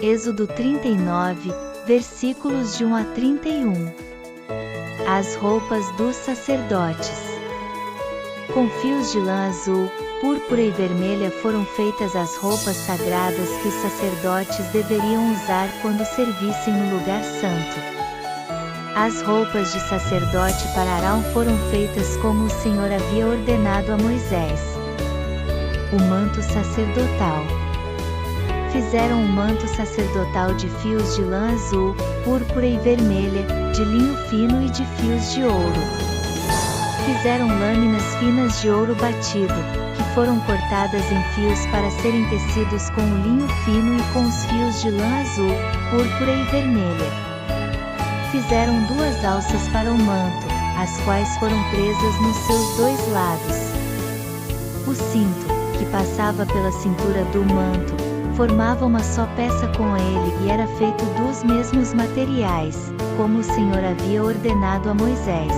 Êxodo 39, versículos de 1 a 31. As roupas dos sacerdotes. Com fios de lã azul, púrpura e vermelha foram feitas as roupas sagradas que os sacerdotes deveriam usar quando servissem no lugar santo. As roupas de sacerdote para Arão foram feitas como o Senhor havia ordenado a Moisés. O manto sacerdotal. Fizeram um manto sacerdotal de fios de lã azul, púrpura e vermelha, de linho fino e de fios de ouro. Fizeram lâminas finas de ouro batido, que foram cortadas em fios para serem tecidos com o linho fino e com os fios de lã azul, púrpura e vermelha. Fizeram 2 alças para o manto, as quais foram presas nos seus 2 lados. O cinto, que passava pela cintura do manto, formava uma só peça com ele e era feito dos mesmos materiais, como o Senhor havia ordenado a Moisés.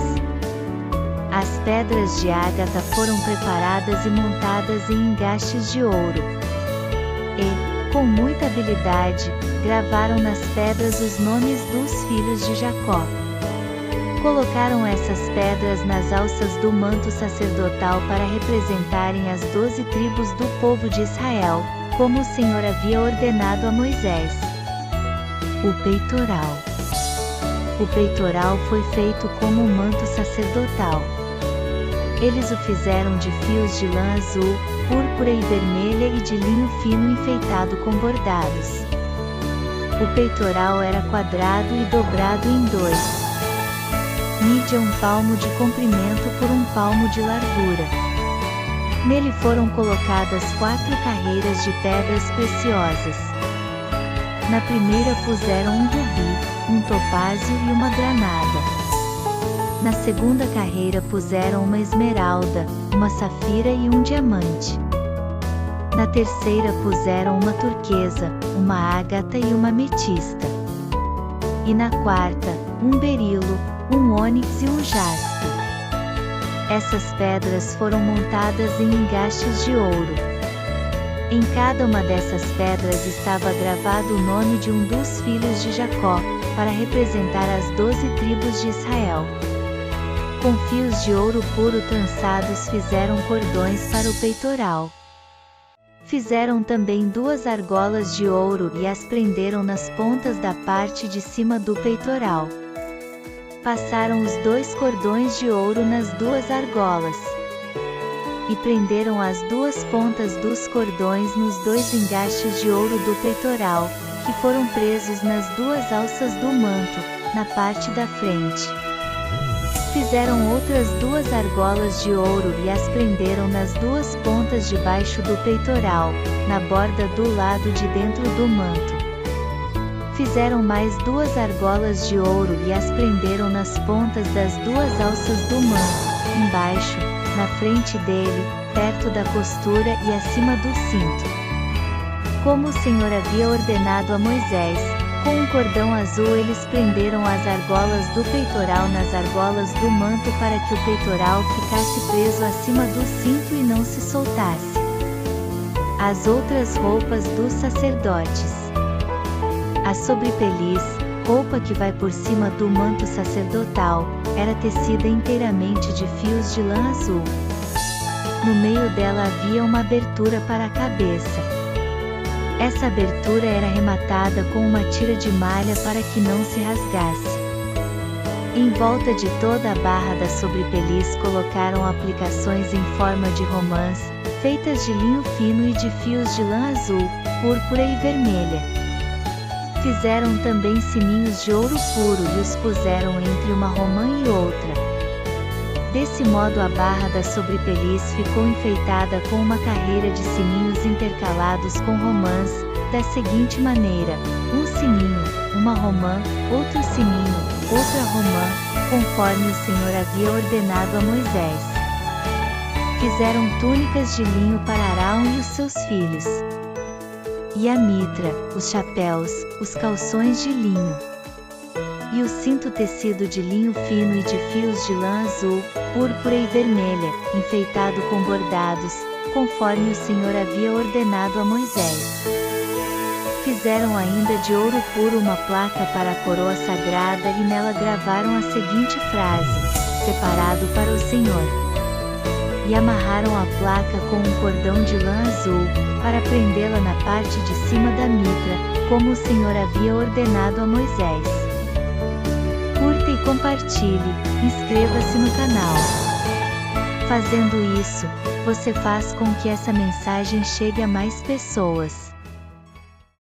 As pedras de ágata foram preparadas e montadas em engastes de ouro. E, com muita habilidade, gravaram nas pedras os nomes dos filhos de Jacó. Colocaram essas pedras nas alças do manto sacerdotal para representarem as 12 tribos do povo de Israel, como o Senhor havia ordenado a Moisés. O peitoral. O peitoral foi feito como um manto sacerdotal. Eles o fizeram de fios de lã azul, púrpura e vermelha e de linho fino enfeitado com bordados. O peitoral era quadrado e dobrado em 2. Media 1 palmo de comprimento por 1 palmo de largura. Nele foram colocadas 4 carreiras de pedras preciosas. Na primeira puseram um rubi, um topázio e uma granada. Na segunda carreira puseram uma esmeralda, uma safira e um diamante. Na terceira puseram uma turquesa, uma ágata e uma ametista. E na quarta, um berilo, um ônix e um jaspe. Essas pedras foram montadas em engastes de ouro. Em cada uma dessas pedras estava gravado o nome de um dos filhos de Jacó, para representar as 12 tribos de Israel. Com fios de ouro puro trançados fizeram cordões para o peitoral. Fizeram também 2 argolas de ouro e as prenderam nas pontas da parte de cima do peitoral. Passaram os 2 cordões de ouro nas 2 argolas. E prenderam as 2 pontas dos cordões nos 2 engastes de ouro do peitoral, que foram presos nas 2 alças do manto, na parte da frente. Fizeram outras 2 argolas de ouro e as prenderam nas 2 pontas debaixo do peitoral, na borda do lado de dentro do manto. Fizeram mais 2 argolas de ouro e as prenderam nas pontas das 2 alças do manto, embaixo, na frente dele, perto da costura e acima do cinto. Como o Senhor havia ordenado a Moisés, com um cordão azul eles prenderam as argolas do peitoral nas argolas do manto para que o peitoral ficasse preso acima do cinto e não se soltasse. As outras roupas dos sacerdotes. A sobrepeliz, roupa que vai por cima do manto sacerdotal, era tecida inteiramente de fios de lã azul. No meio dela havia uma abertura para a cabeça. Essa abertura era rematada com uma tira de malha para que não se rasgasse. Em volta de toda a barra da sobrepeliz colocaram aplicações em forma de romãs, feitas de linho fino e de fios de lã azul, púrpura e vermelha. Fizeram também sininhos de ouro puro e os puseram entre uma romã e outra. Desse modo a barra da sobrepeliz ficou enfeitada com uma carreira de sininhos intercalados com romãs, da seguinte maneira: um sininho, uma romã, outro sininho, outra romã, conforme o Senhor havia ordenado a Moisés. Fizeram túnicas de linho para Arão e os seus filhos. E a mitra, os chapéus, os calções de linho. E o cinto tecido de linho fino e de fios de lã azul, púrpura e vermelha, enfeitado com bordados, conforme o Senhor havia ordenado a Moisés. Fizeram ainda de ouro puro uma placa para a coroa sagrada e nela gravaram a seguinte frase: separado para o Senhor. E amarraram a placa com um cordão de lã azul, para prendê-la na parte de cima da mitra, como o Senhor havia ordenado a Moisés. Curta e compartilhe, inscreva-se no canal. Fazendo isso, você faz com que essa mensagem chegue a mais pessoas.